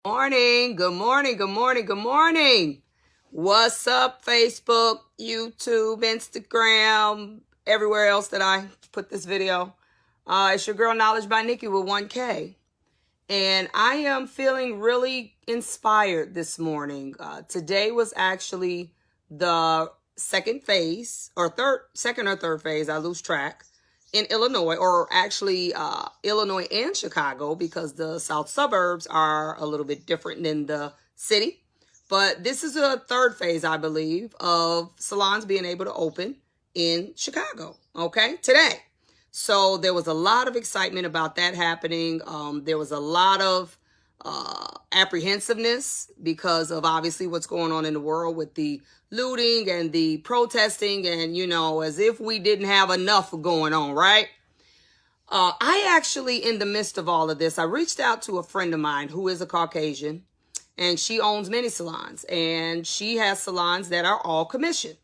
Morning, good morning, good morning, good morning. What's up, Facebook, YouTube, Instagram, everywhere else that I put this video. It's your girl Knowledge by Nikki with 1K. And I am feeling really inspired this morning. Today was actually the second or third phase, I lose track, in Illinois, or actually Illinois and Chicago, because the south suburbs are a little bit different than the city. But this is a third phase, I believe, of salons being able to open in Chicago, okay, today. So there was a lot of excitement about that happening. There was a lot of apprehensiveness because of obviously what's going on in the world with the looting and the protesting, and, you know, as if we didn't have enough going on, right? I actually, in the midst of all of this, I reached out to a friend of mine who is a Caucasian, and she owns many salons, and she has salons that are all commission.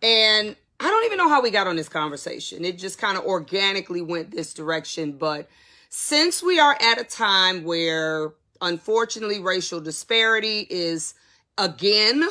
And I don't even know how we got on this conversation. It just kind of organically went this direction. But since we are at a time where, unfortunately, racial disparity is again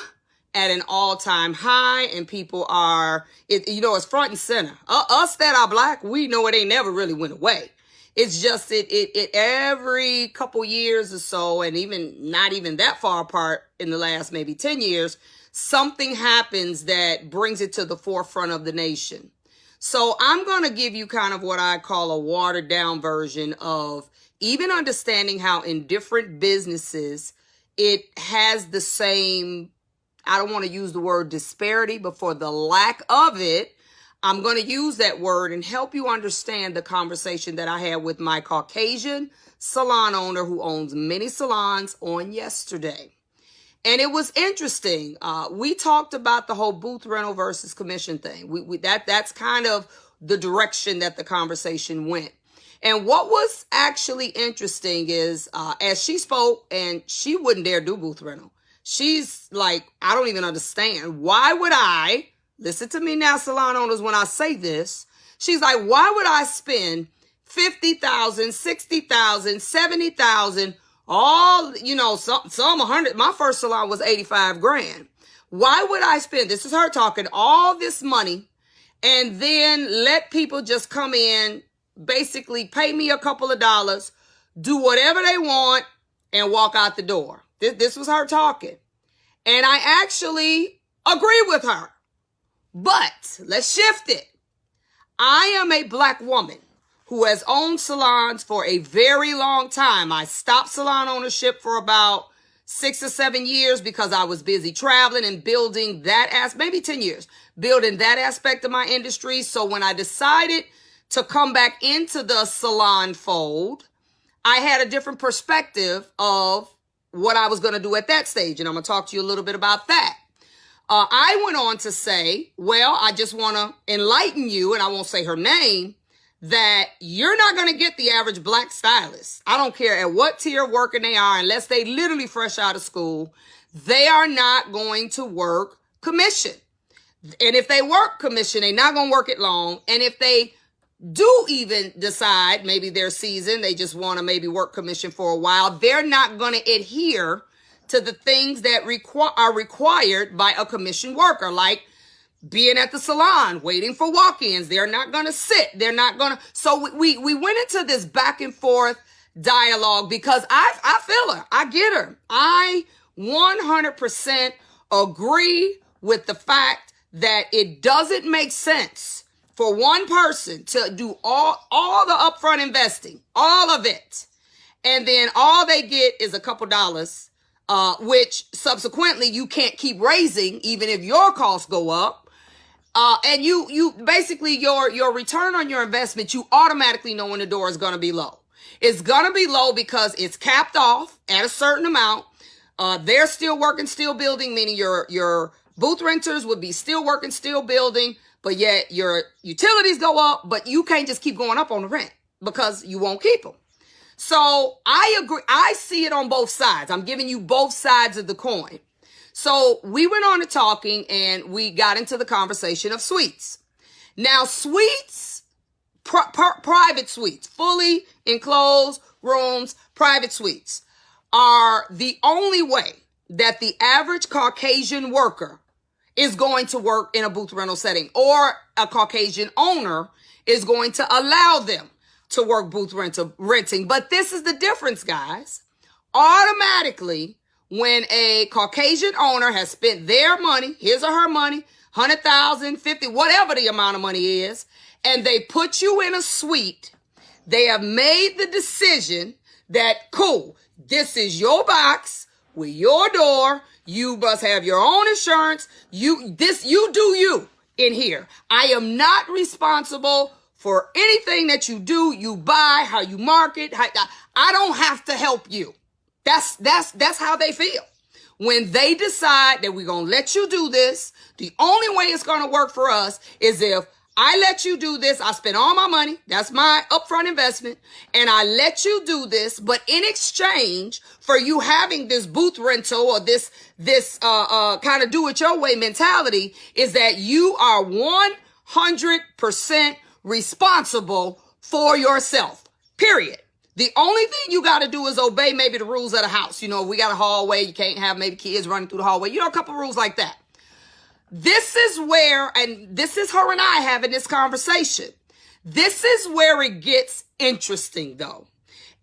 at an all-time high, and people are, it's front and center. Us that are black, we know it ain't never really went away. It's just it every couple years or so, and even not even that far apart in the last maybe 10 years, something happens that brings it to the forefront of the nation. So I'm going to give you kind of what I call a watered down version of even understanding how in different businesses it has the same, I don't want to use the word disparity, but for the lack of it, I'm going to use that word and help you understand the conversation that I had with my Caucasian salon owner who owns many salons on yesterday. And it was interesting. We talked about the whole booth rental versus commission thing. That's kind of the direction that the conversation went. And what was actually interesting is, as she spoke, and she wouldn't dare do booth rental. She's like, I don't even understand. Why would I, listen to me now, salon owners, when I say this, she's like, why would I spend $50,000, $60,000, $70,000, all, you know, some 100. My first salon was 85 grand. Why would I spend, this is her talking, all this money and then let people just come in, basically pay me a couple of dollars, do whatever they want, and walk out the door? This was her talking. And I actually agree with her. But let's shift it. I am a black woman who has owned salons for a very long time. I stopped salon ownership for about 6 or 7 years because I was busy traveling and building that maybe 10 years, building that aspect of my industry. So when I decided to come back into the salon fold, I had a different perspective of what I was going to do at that stage. And I'm going to talk to you a little bit about that. I went on to say, well, I just want to enlighten you, and I won't say her name, that you're not going to get the average black stylist. I don't care at what tier of working they are, unless they literally fresh out of school, they are not going to work commission. And if they work commission, they're not going to work it long. And if they do even decide, maybe they're seasoned, they just want to maybe work commission for a while, they're not going to adhere to the things that are required by a commission worker, like being at the salon, waiting for walk-ins. They're not going to sit. They're not going to. So we went into this back and forth dialogue because I feel her. I get her. I 100% agree with the fact that it doesn't make sense for one person to do all the upfront investing, all of it, and then all they get is a couple dollars, which subsequently you can't keep raising even if your costs go up. And you basically your return on your investment, you automatically know when the door is going to be low. It's going to be low because it's capped off at a certain amount. They're still working, still building, meaning your booth renters would be still working, still building, but yet your utilities go up, but you can't just keep going up on the rent because you won't keep them. So I agree. I see it on both sides. I'm giving you both sides of the coin. So we went on to talking, and we got into the conversation of suites. Now, suites, private suites, fully enclosed rooms, private suites, are the only way that the average Caucasian worker is going to work in a booth rental setting, or a Caucasian owner is going to allow them to work booth renting. But this is the difference, guys. Automatically, when a Caucasian owner has spent their money, his or her money, 100,000, 50, whatever the amount of money is, and they put you in a suite, they have made the decision that, cool, this is your box with your door. You must have your own insurance. You do you in here. I am not responsible for anything that you do, you buy, how you market. I don't have to help you. That's how they feel. When they decide that we're going to let you do this, the only way it's going to work for us is if I let you do this. I spend all my money. That's my upfront investment. And I let you do this. But in exchange for you having this booth rental or this kind of do it your way mentality, is that you are 100% responsible for yourself. Period. The only thing you got to do is obey maybe the rules of the house. You know, we got a hallway. You can't have maybe kids running through the hallway. You know, a couple rules like that. This is where, and this is her and I having this conversation. This is where it gets interesting, though,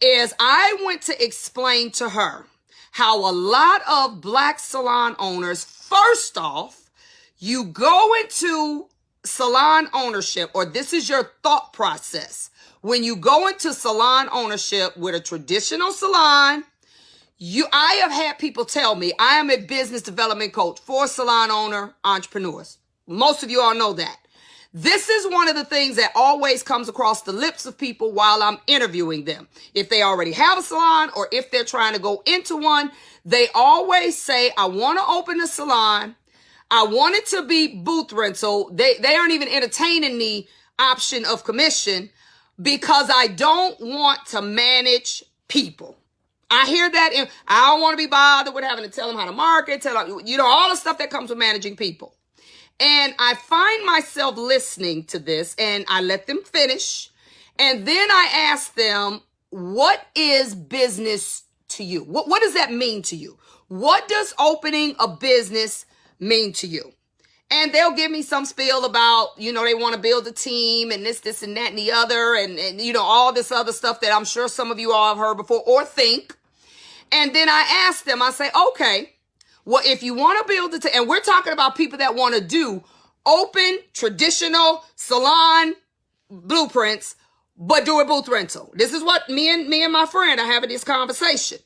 is I went to explain to her how a lot of Black salon owners, first off, you go into salon ownership, or this is your thought process. When you go into salon ownership with a traditional salon, I have had people tell me I am a business development coach for salon owner entrepreneurs. Most of you all know that. This is one of the things that always comes across the lips of people while I'm interviewing them. If they already have a salon or if they're trying to go into one, they always say, I want to open a salon. I want it to be booth rental. They aren't even entertaining the option of commission because I don't want to manage people. I hear that. I don't want to be bothered with having to tell them how to market, tell them, all the stuff that comes with managing people. And I find myself listening to this, and I let them finish. And then I ask them, what is business to you? What does that mean to you? What does opening a business mean to you? And they'll give me some spiel about, they want to build a team and this and that and the other and all this other stuff that I'm sure some of you all have heard before or think. And then I ask them, I say, okay, well, if you want to build a team, and we're talking about people that want to do open, traditional salon blueprints, but do a booth rental. This is what me and my friend are having this conversation.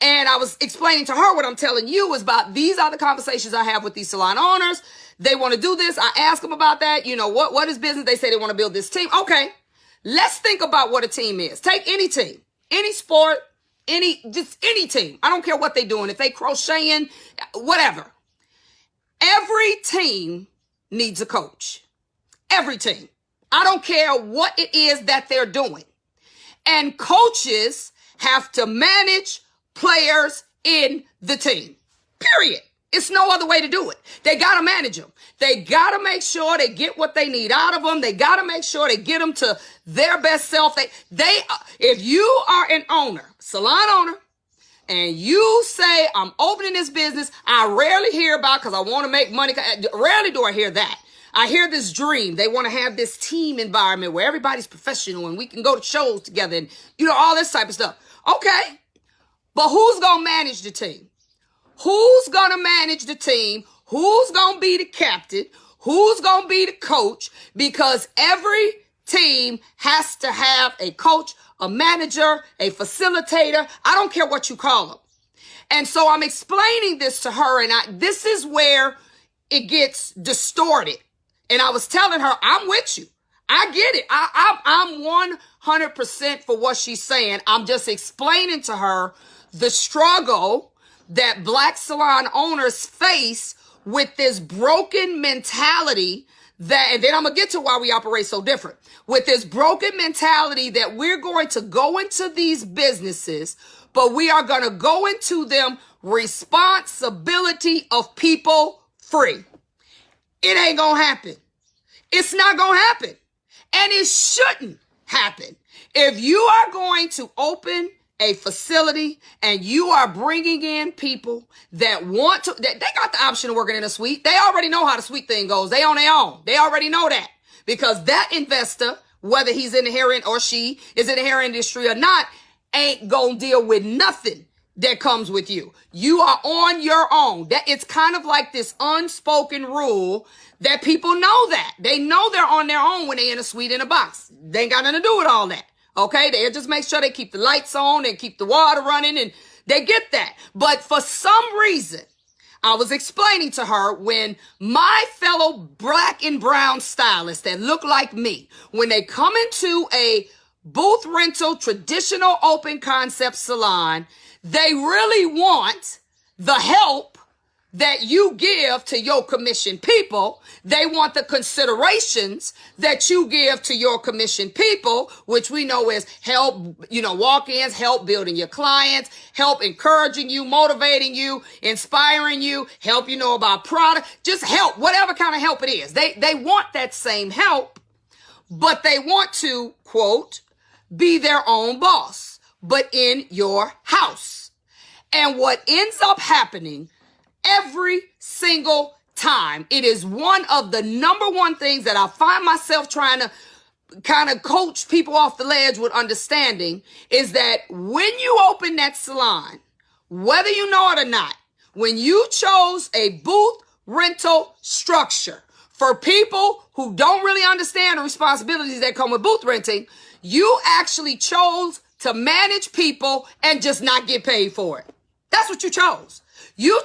And I was explaining to her what I'm telling you is about these are the conversations I have with these salon owners. They want to do this. I ask them about that. What is business? They say they want to build this team. Okay, let's think about what a team is. Take any team, any sport, just any team. I don't care what they're doing. If they crocheting, whatever. Every team needs a coach. Every team. I don't care what it is that they're doing. And coaches have to manage players in the team. Period. It's no other way to do it. They got to manage them. They got to make sure they get what they need out of them. They got to make sure they get them to their best self. If you are an owner, salon owner, and you say, I'm opening this business, I rarely hear about because I want to make money. Rarely do I hear that. I hear this dream. They want to have this team environment where everybody's professional and we can go to shows together and, all this type of stuff. Okay. But who's going to manage the team? Who's going to manage the team? Who's going to be the captain? Who's going to be the coach? Because every team has to have a coach, a manager, a facilitator. I don't care what you call them. And so I'm explaining this to her, and this is where it gets distorted. And I was telling her, I'm with you. I get it. I'm 100% for what she's saying. I'm just explaining to her the struggle that Black salon owners face with this broken mentality and then I'm going to get to why we operate so different. With this broken mentality that we're going to go into these businesses, but we are going to go into them responsibility of people free. It ain't going to happen. It's not going to happen. And it shouldn't happen. If you are going to open a facility and you are bringing in people that want to, they got the option of working in a suite. They already know how the suite thing goes. They on their own. They already know that, because that investor, whether he's in the hair or she is in the hair industry or not, ain't gonna deal with nothing that comes with you. You are on your own. That it's kind of like this unspoken rule that people know that. They know they're on their own when they're in a suite in a box. They ain't got nothing to do with all that. Okay, they just make sure they keep the lights on and keep the water running, and they get that. But for some reason, I was explaining to her, when my fellow black and brown stylists that look like me, when they come into a booth rental, traditional open concept salon, they really want the help that you give to your commission people. They want the considerations that you give to your commission people, which we know is help, walk-ins, help building your clients, help encouraging you, motivating you, inspiring you, help you know about product, just help, whatever kind of help it is. They want that same help, but they want to, quote, be their own boss, but in your house. And what ends up happening every single time, it is one of the number one things that I find myself trying to kind of coach people off the ledge with understanding, is that when you open that salon, whether you know it or not, when you chose a booth rental structure for people who don't really understand the responsibilities that come with booth renting, you actually chose to manage people and just not get paid for it. That's what you chose.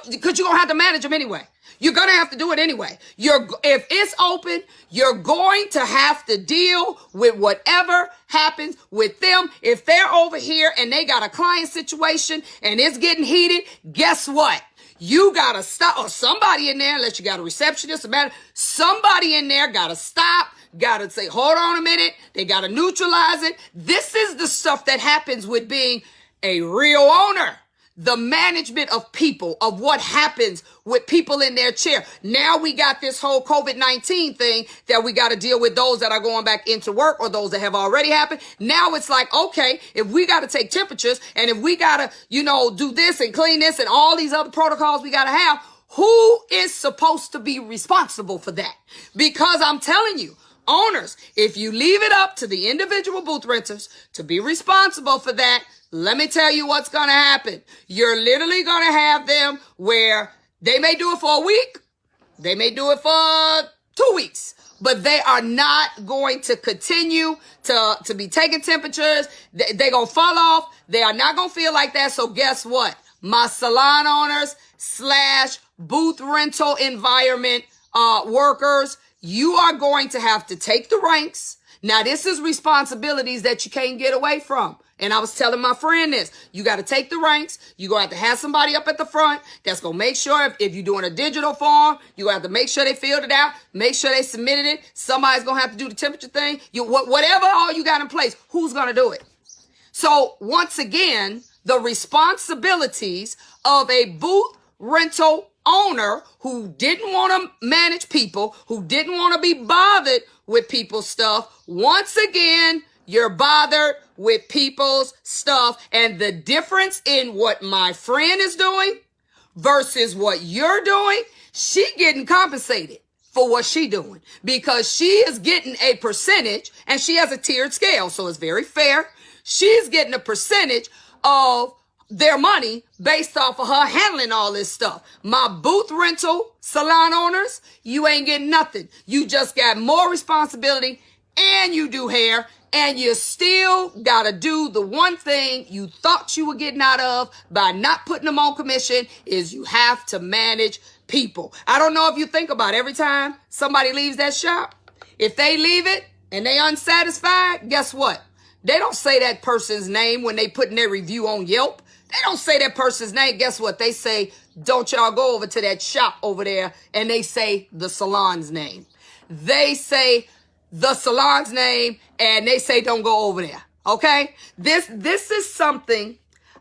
Because you're going to have to manage them anyway. You're going to have to do it anyway. If it's open, you're going to have to deal with whatever happens with them. If they're over here and they got a client situation and it's getting heated, guess what? You got to stop, or somebody in there, unless you got a receptionist, somebody in there got to stop, got to say, hold on a minute. They got to neutralize it. This is the stuff that happens with being a real owner. The management of people, of what happens with people in their chair. Now we got this whole COVID-19 thing that we got to deal with, those that are going back into work or those that have already happened. Now it's like, okay, if we got to take temperatures and if we got to, do this and clean this and all these other protocols we got to have, who is supposed to be responsible for that? Because I'm telling you, owners, if you leave it up to the individual booth renters to be responsible for that, let me tell you what's going to happen. You're literally going to have them where they may do it for a week. They may do it for 2 weeks, but they are not going to continue to be taking temperatures. They're going to fall off. They are not going to feel like that. So guess what? My salon owners / booth rental environment workers, you are going to have to take the ranks. Now, this is responsibilities that you can't get away from. And I was telling my friend this. You got to take the ranks. You're going to have somebody up at the front that's going to make sure if you're doing a digital form, you're going to have to make sure they filled it out, make sure they submitted it. Somebody's going to have to do the temperature thing. Whatever all you got in place, who's going to do it? So once again, the responsibilities of a booth rental owner who didn't want to manage people, who didn't want to be bothered with people's stuff, once again, you're bothered with people's stuff. And the difference in what my friend is doing versus what you're doing, she getting compensated for what she doing because she is getting a percentage and she has a tiered scale. So it's very fair. She's getting a percentage of their money based off of her handling all this stuff. My booth rental salon owners, you ain't getting nothing. You just got more responsibility and you do hair and you still got to do the one thing you thought you were getting out of by not putting them on commission is you have to manage people. I don't know if you think about it, every time somebody leaves that shop, if they leave it and they unsatisfied, guess what? They don't say that person's name when they put in their review on Yelp. They don't say that person's name. Guess what? They say, don't y'all go over to that shop over there, and they say the salon's name. They say the salon's name, and they say don't go over there. Okay? This is something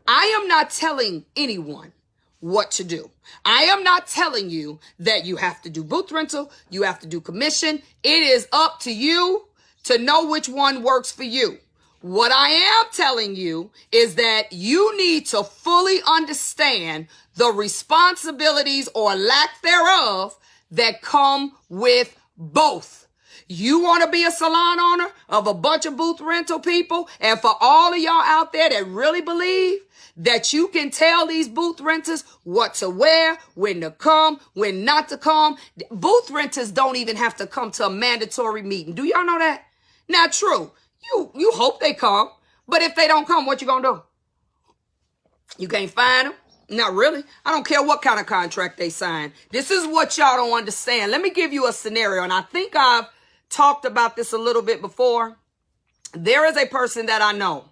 I am not telling anyone what to do. I am not telling you that you have to do booth rental, you have to do commission. It is up to you to know which one works for you. What I am telling you is that you need to fully understand the responsibilities or lack thereof that come with both. You want to be a salon owner of a bunch of booth rental people, and for all of y'all out there that really believe that you can tell these booth renters what to wear, when to come, when not to come. Booth renters don't even have to come to a mandatory meeting. Do y'all know that? Not true. You hope they come, but if they don't come, what you gonna do? You can't find them? Not really. I don't care what kind of contract they sign. This is what y'all don't understand. Let me give you a scenario, and I think I've talked about this a little bit before. There is a person that I know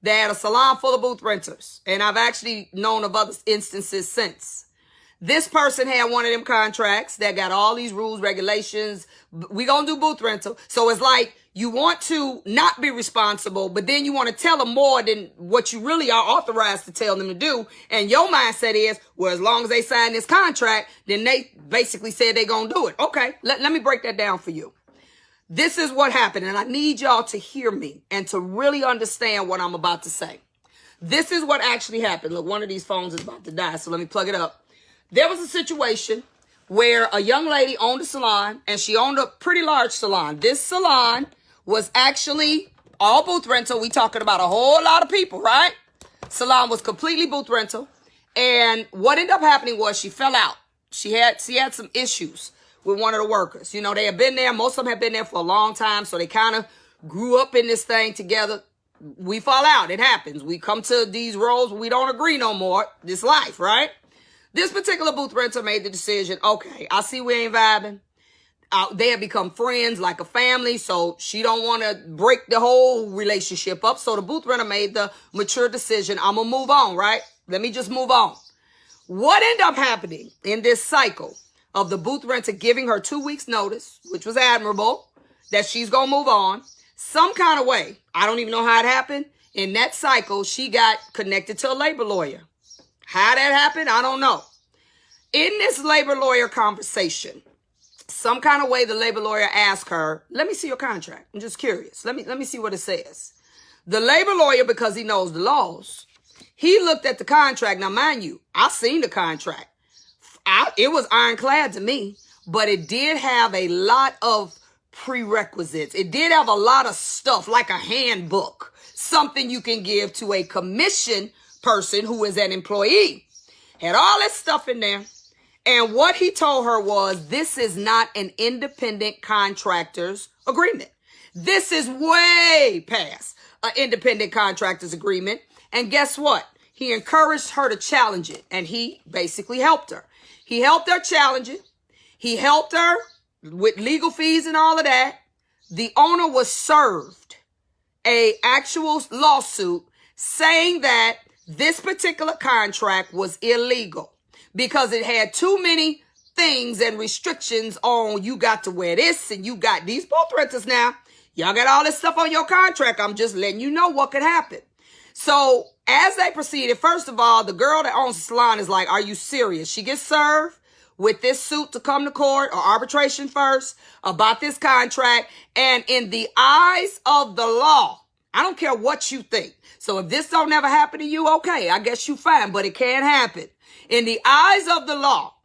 that had a salon full of booth renters, and I've actually known of other instances since. This person had one of them contracts that got all these rules, regulations. We gonna do booth rental. So it's like you want to not be responsible, but then you want to tell them more than what you really are authorized to tell them to do. And your mindset is, well, as long as they sign this contract, then they basically said they're gonna do it. Okay, let me break that down for you. This is what happened, and I need y'all to hear me and to really understand what I'm about to say. This is what actually happened. Look, one of these phones is about to die, so let me plug it up. There was a situation where a young lady owned a salon, and she owned a pretty large salon. This salon was actually all booth rental. We talking about a whole lot of people, right? Salon was completely booth rental. And what ended up happening was she fell out. She had some issues with one of the workers. You know, they had been there. Most of them had been there for a long time, so they kind of grew up in this thing together. We fall out. It happens. We come to these roles where we don't agree no more. This life, right? This particular booth renter made the decision, okay, I see we ain't vibing. They have become friends like a family, so she don't want to break the whole relationship up. So the booth renter made the mature decision, I'm going to move on, right? Let me just move on. What ended up happening in this cycle of the booth renter giving her 2 weeks notice, which was admirable, that she's going to move on, some kind of way, I don't even know how it happened, in that cycle, she got connected to a labor lawyer. How that happened, I don't know. In this labor lawyer conversation, some kind of way the labor lawyer asked her, let me see your contract. I'm just curious. Let me see what it says. The labor lawyer, because he knows the laws, he looked at the contract. Now, mind you, I seen the contract. It was ironclad to me, but it did have a lot of prerequisites. It did have a lot of stuff like a handbook, something you can give to a commission person who is an employee. Had all that stuff in there. And what he told her was, this is not an independent contractor's agreement. This is way past an independent contractor's agreement. And guess what? He encouraged her to challenge it. And he basically helped her. He helped her challenge it. He helped her with legal fees and all of that. The owner was served an actual lawsuit saying that this particular contract was illegal because it had too many things and restrictions on you got to wear this and you got these booth renters now. Y'all got all this stuff on your contract. I'm just letting you know what could happen. So as they proceeded, first of all, the girl that owns the salon is like, are you serious? She gets served with this suit to come to court or arbitration first about this contract. And in the eyes of the law, I don't care what you think. So if this don't ever happen to you, okay, I guess you fine, but it can happen. In the eyes of the law,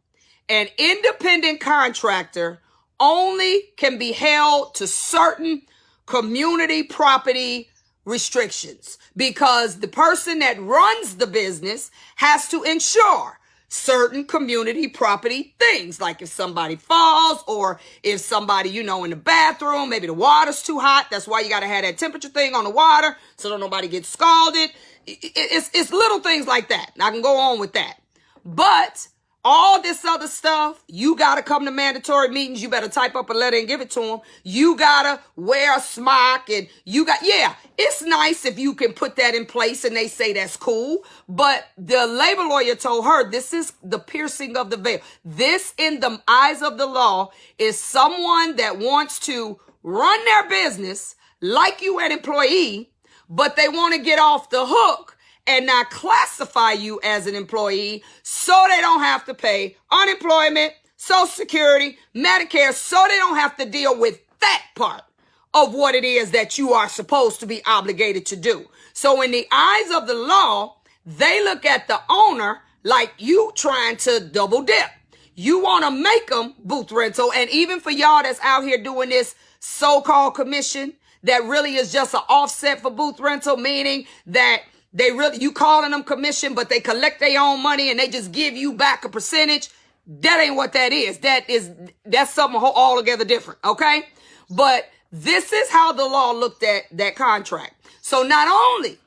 an independent contractor only can be held to certain community property restrictions because the person that runs the business has to ensure certain community property things, like if somebody falls or if somebody, you know, in the bathroom, maybe the water's too hot. That's why you got to have that temperature thing on the water so that nobody gets scalded. It's little things like that. I can go on with that. But all this other stuff, you got to come to mandatory meetings. You better type up a letter and give it to them. You got to wear a smock and yeah, it's nice if you can put that in place and they say that's cool. But the labor lawyer told her this is the piercing of the veil. This, in the eyes of the law, is someone that wants to run their business like you an employee, but they want to get off the hook and not classify you as an employee so they don't have to pay unemployment, Social Security, Medicare, so they don't have to deal with that part of what it is that you are supposed to be obligated to do. So in the eyes of the law, they look at the owner like you trying to double dip. You want to make them booth rental. And even for y'all that's out here doing this so-called commission that really is just an offset for booth rental, meaning that you calling them commission, but they collect their own money and they just give you back a percentage. That ain't what that is. That's something altogether different. Okay. But this is how the law looked at that contract. So not only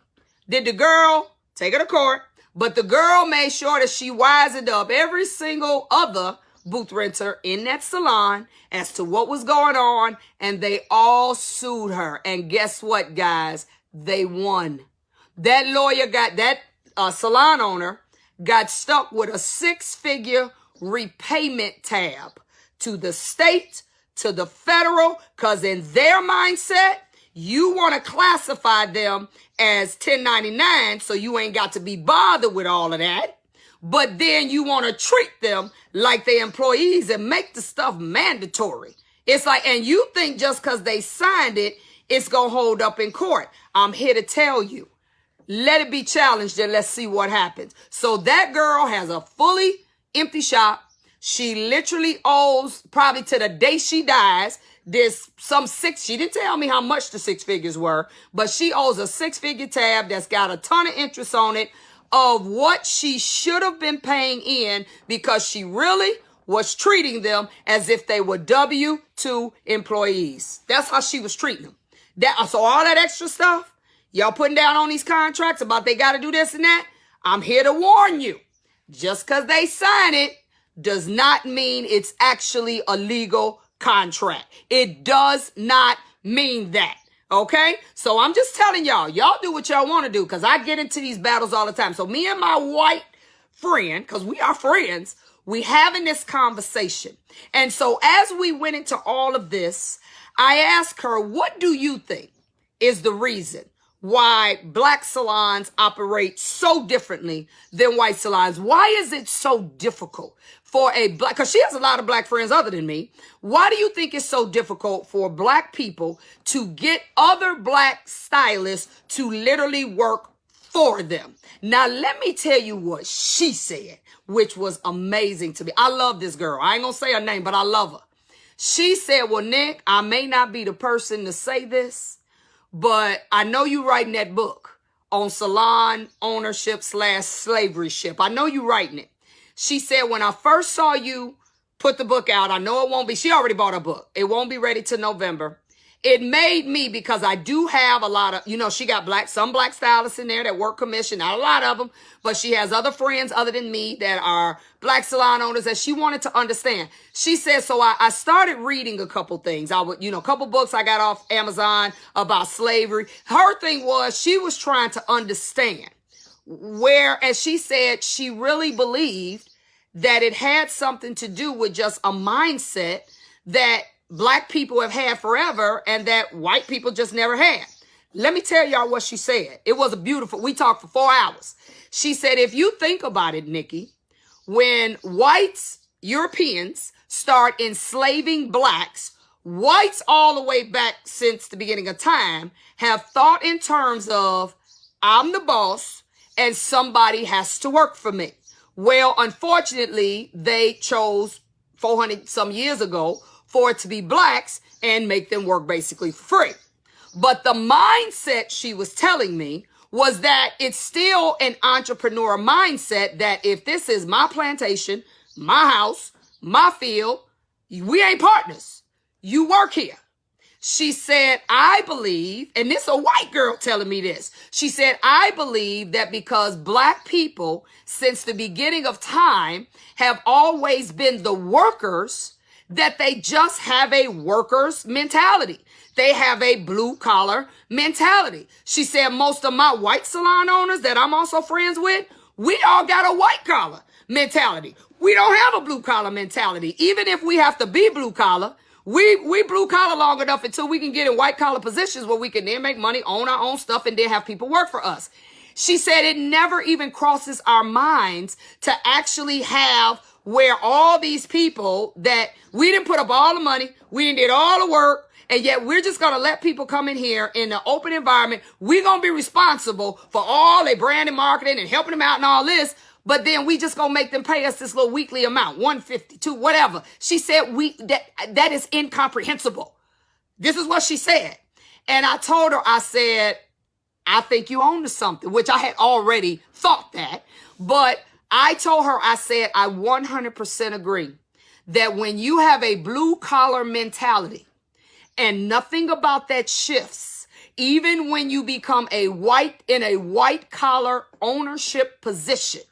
did the girl take her to court, but the girl made sure that she wisened up every single other booth renter in that salon as to what was going on, and they all sued her. And guess what, guys? They won. That lawyer that salon owner got stuck with a 6-figure repayment tab to the state, to the federal, because in their mindset, you want to classify them as 1099, so you ain't got to be bothered with all of that. But then you want to treat them like they employees and make the stuff mandatory. It's like, and you think just because they signed it, it's going to hold up in court. I'm here to tell you, let it be challenged and let's see what happens. So that girl has a fully empty shop. She literally owes, probably to the day she dies, she didn't tell me how much the 6 figures were, but she owes a 6-figure tab that's got a ton of interest on it of what she should have been paying in, because she really was treating them as if they were W-2 employees. That's how she was treating them. So all that extra stuff y'all putting down on these contracts about they got to do this and that, I'm here to warn you. Just because they sign it does not mean it's actually a legal contract. It does not mean that. Okay? So I'm just telling y'all do what y'all want to do, because I get into these battles all the time. So me and my white friend, because we are friends, we having this conversation. And so as we went into all of this, I asked her, what do you think is the reason why black salons operate so differently than white salons? Why is it so difficult for a black, because she has a lot of black friends other than me. Why do you think it's so difficult for black people to get other black stylists to literally work for them? Now, let me tell you what she said, which was amazing to me. I love this girl. I ain't gonna say her name, but I love her. She said, well, Nick, I may not be the person to say this, but I know you writing that book on salon ownership / slavery ship. I know you writing it. She said, when I first saw you put the book out, I know it won't be, she already bought a book. It won't be ready till November. It made me, because I do have a lot of, she got some black stylists in there that work commission, not a lot of them, but she has other friends other than me that are black salon owners that she wanted to understand. She said, so I started reading a couple things. A couple books I got off Amazon about slavery. Her thing was, she was trying to understand where, as she said, she really believed that it had something to do with just a mindset that black people have had forever and that white people just never had. Let me tell y'all what she said. It was we talked for 4 hours. She said, if you think about it, Nikki, when whites, Europeans, start enslaving blacks, whites all the way back since the beginning of time have thought in terms of, I'm the boss and somebody has to work for me. Well, unfortunately, they chose 400 some years ago for it to be blacks and make them work basically for free. But the mindset she was telling me was that it's still an entrepreneur mindset that if this is my plantation, my house, my field, we ain't partners. You work here. She said, I believe, and this is a white girl telling me this. She said, I believe that because black people since the beginning of time have always been the workers, that they just have a workers mentality. They have a blue collar mentality. She said, most of my white salon owners that I'm also friends with, we all got a white collar mentality. We don't have a blue collar mentality. Even if we have to be blue collar, we blue collar long enough until we can get in white collar positions where we can then make money, own our own stuff, and then have people work for us. She said it never even crosses our minds to actually have where all these people that we didn't put up all the money, we didn't did all the work, And yet we're just going to let people come in here in the open environment. We're going to be responsible for all their brand and marketing and helping them out and all this. But then we just going to make them pay us this little weekly amount, 152, whatever. She said that is incomprehensible. This is what she said. And I told her, I said, I think you own to something, which I had already thought that. But I told her, I said, I 100% agree that when you have a blue collar mentality and nothing about that shifts, even when you become in a white collar ownership position,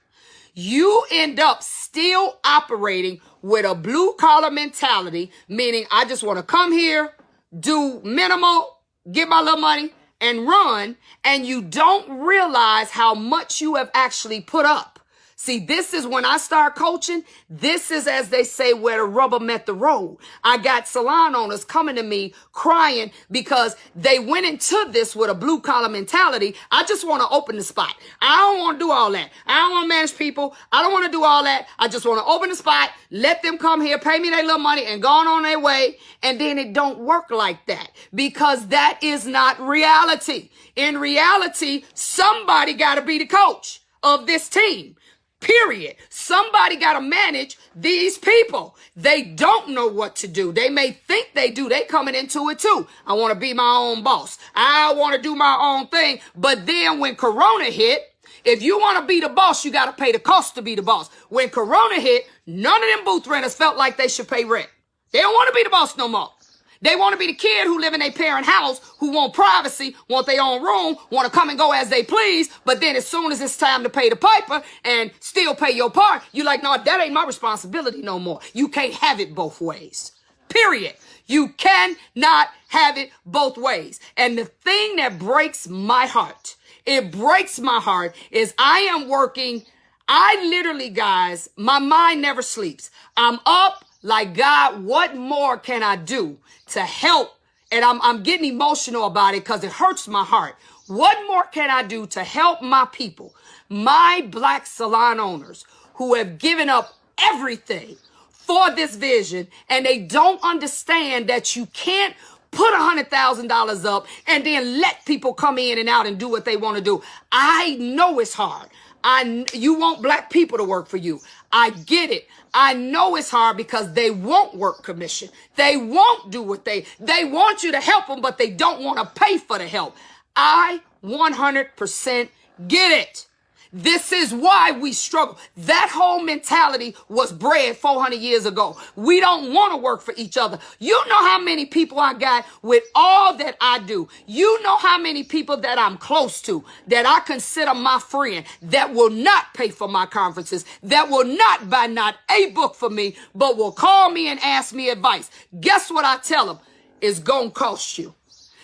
you end up still operating with a blue collar mentality, meaning I just want to come here, do minimal, get my little money and run. And you don't realize how much you have actually put up. See, this is when I start coaching. This is, as they say, where the rubber met the road. I got salon owners coming to me crying because they went into this with a blue collar mentality. I just want to open the spot. I don't want to do all that. I don't want to manage people. I don't want to do all that. I just want to open the spot, let them come here, pay me their little money and go on their way. And then it don't work like that because that is not reality. In reality, somebody got to be the coach of this team. Period. Somebody got to manage these people. They don't know what to do. They may think they do. They coming into it too. I want to be my own boss. I want to do my own thing. But then when Corona hit, if you want to be the boss, you got to pay the cost to be the boss. When Corona hit, none of them booth renters felt like they should pay rent. They don't want to be the boss no more. They want to be the kid who live in their parent house, who want privacy, want their own room, want to come and go as they please. But then as soon as it's time to pay the piper and still pay your part, you're like, no, that ain't my responsibility no more. You can't have it both ways. Period. You cannot have it both ways. And the thing that breaks my heart, it breaks my heart, is I am working. I literally, guys, my mind never sleeps. I'm up like, God, what more can I do to help? And I'm getting emotional about it because it hurts my heart. What more can I do to help my people, my black salon owners who have given up everything for this vision, and they don't understand that you can't put $100,000 up and then let people come in and out and do what they want to do. I know it's hard. You want black people to work for you. I get it. I know it's hard because they won't work commission. They won't do what they want you to help them, but they don't want to pay for the help. I 100% get it. This is why we struggle. That whole mentality was bred 400 years ago. We don't want to work for each other. You know how many people I got with all that I do. You know how many people that I'm close to, that I consider my friend, that will not pay for my conferences, that will not buy not a book for me, but will call me and ask me advice. Guess what I tell them? It's going to cost you.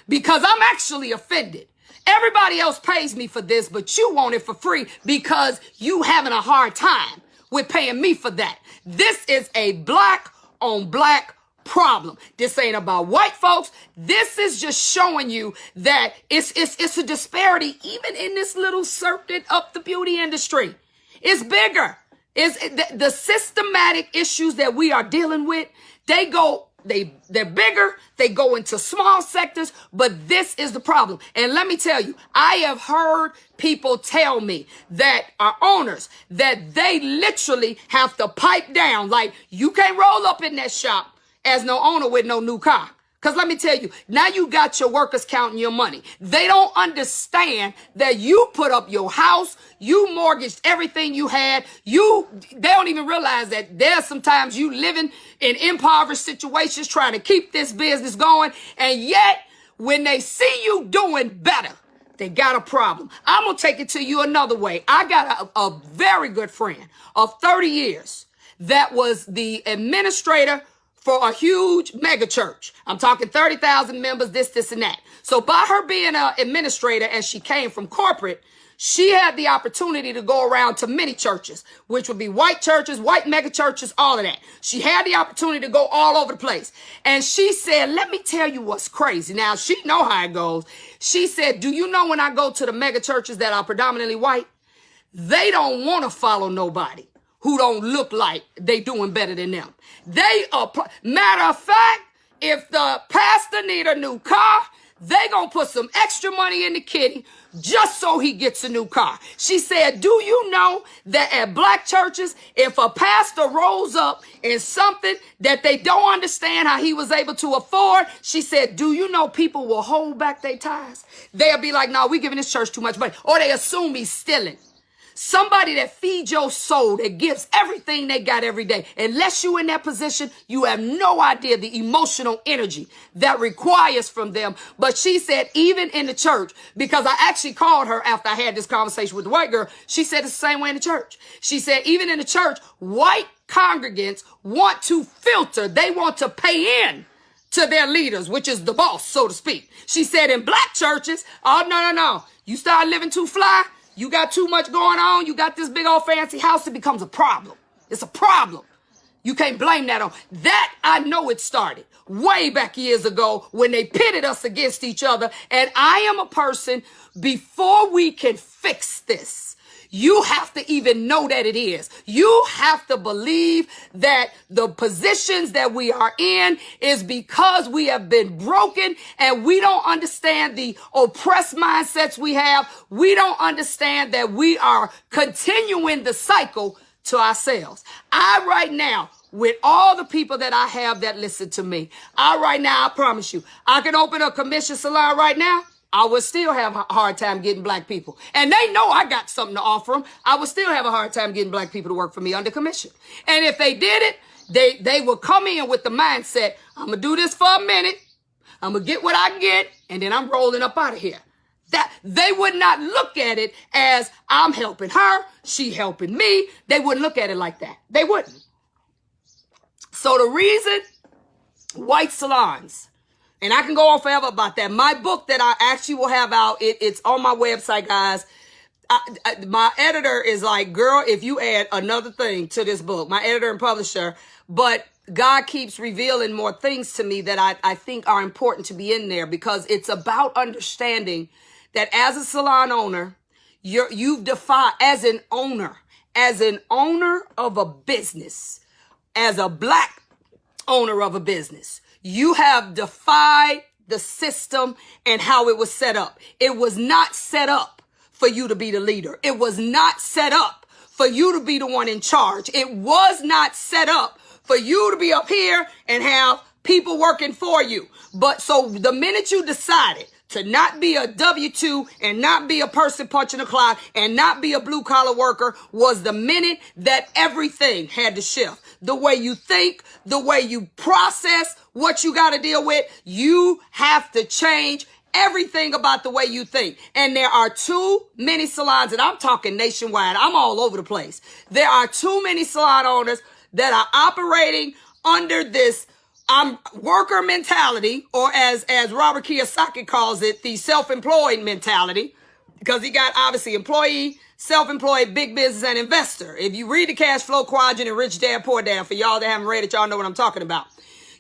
Because I'm actually offended. Everybody else pays me for this, but you want it for free because you having a hard time with paying me for that. This is a black on black problem. This ain't about white folks. This is just showing you that it's a disparity even in this little circuit of the beauty industry. It's bigger. The systematic issues that we are dealing with, they're bigger. They go into small sectors, but this is the problem. And let me tell you, I have heard people tell me that are owners that they literally have to pipe down. Like, you can't roll up in that shop as no owner with no new car. Because let me tell you, now you got your workers counting your money. They don't understand that you put up your house, you mortgaged everything you had. They don't even realize that there's sometimes you living in impoverished situations trying to keep this business going. And yet, when they see you doing better, they got a problem. I'm going to take it to you another way. I got a very good friend of 30 years that was the administrator for a huge mega church. I'm talking 30,000 members, this, and that. So by her being an administrator, as she came from corporate, she had the opportunity to go around to many churches, which would be white churches, white mega churches, all of that. She had the opportunity to go all over the place. And she said, let me tell you what's crazy. Now, she know how it goes. She said, do you know when I go to the mega churches that are predominantly white, they don't want to follow nobody who don't look like they doing better than them. Matter of fact, if the pastor need a new car, they gonna put some extra money in the kitty just so he gets a new car. She said, do you know that at black churches, if a pastor rolls up in something that they don't understand how he was able to afford, she said, do you know people will hold back their tithes? They'll be like, no, we giving this church too much money. Or they assume he's stealing. Somebody that feeds your soul, that gives everything they got every day. Unless you in that position, you have no idea the emotional energy that requires from them. But she said, even in the church, because I actually called her after I had this conversation with the white girl, she said it's the same way in the church. She said, even in the church, white congregants want to filter. They want to pay in to their leaders, which is the boss, so to speak. She said in black churches, oh, no. You start living too fly. You got too much going on. You got this big old fancy house. It becomes a problem. It's a problem. You can't blame that on. That, I know it started way back years ago when they pitted us against each other. And I am a person, before we can fix this, you have to even know that it is. You have to believe that the positions that we are in is because we have been broken and we don't understand the oppressed mindsets we have. We don't understand that we are continuing the cycle to ourselves. I right now, with all the people that I have that listen to me, I promise you, I can open a commission salon right now. I would still have a hard time getting black people. And they know I got something to offer them. I would still have a hard time getting black people to work for me under commission. And if they did it, they would come in with the mindset, I'm going to do this for a minute. I'm going to get what I get. And then I'm rolling up out of here. That they would not look at it as I'm helping her. She helping me. They wouldn't look at it like that. They wouldn't. So the reason white salons, and I can go on forever about that. My book that I actually will have out, it's on my website, guys. My editor is like, girl, if you add another thing to this book, my editor and publisher, but God keeps revealing more things to me that I think are important to be in there, because it's about understanding that as a salon owner, you've defined as an owner of a business, as a black owner of a business, you have defied the system and how it was set up. It was not set up for you to be the leader. It was not set up for you to be the one in charge. It was not set up for you to be up here and have people working for you. But so the minute you decided to not be a W-2 and not be a person punching the clock and not be a blue collar worker was the minute that everything had to shift. The way you think, the way you process what you got to deal with, you have to change everything about the way you think. And there are too many salons, and I'm talking nationwide. I'm all over the place. There are too many salon owners that are operating under this worker mentality, or as Robert Kiyosaki calls it, the self-employed mentality, because he got obviously employee, self-employed, big business, and investor. If you read the Cash Flow Quadrant and Rich Dad Poor Dad, for y'all that haven't read it, y'all know what I'm talking about.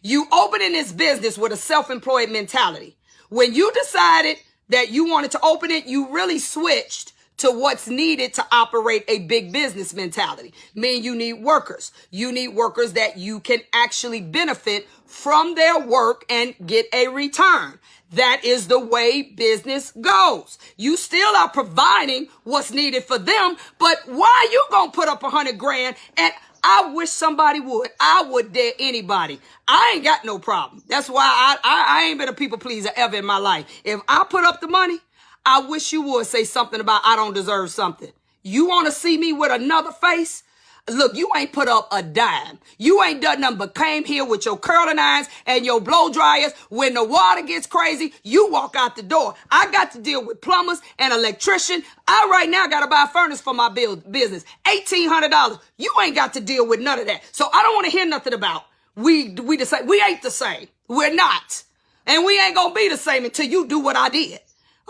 You opening this business with a self-employed mentality. When you decided that you wanted to open it, you really switched to what's needed to operate a big business mentality. Meaning you need workers. You need workers that you can actually benefit from their work and get a return. That is the way business goes. You still are providing what's needed for them, but why are you gonna put up $100,000? And I wish somebody would. I would dare anybody. I ain't got no problem. That's why I ain't been a people pleaser ever in my life. If I put up the money, I wish you would say something about I don't deserve something. You want to see me with another face? Look, you ain't put up a dime. You ain't done nothing but came here with your curling irons and your blow dryers. When the water gets crazy, you walk out the door. I got to deal with plumbers and electrician. I right now got to buy a furnace for my business. $1,800. You ain't got to deal with none of that. So I don't want to hear nothing about we the we ain't the same. We're not. And we ain't going to be the same until you do what I did.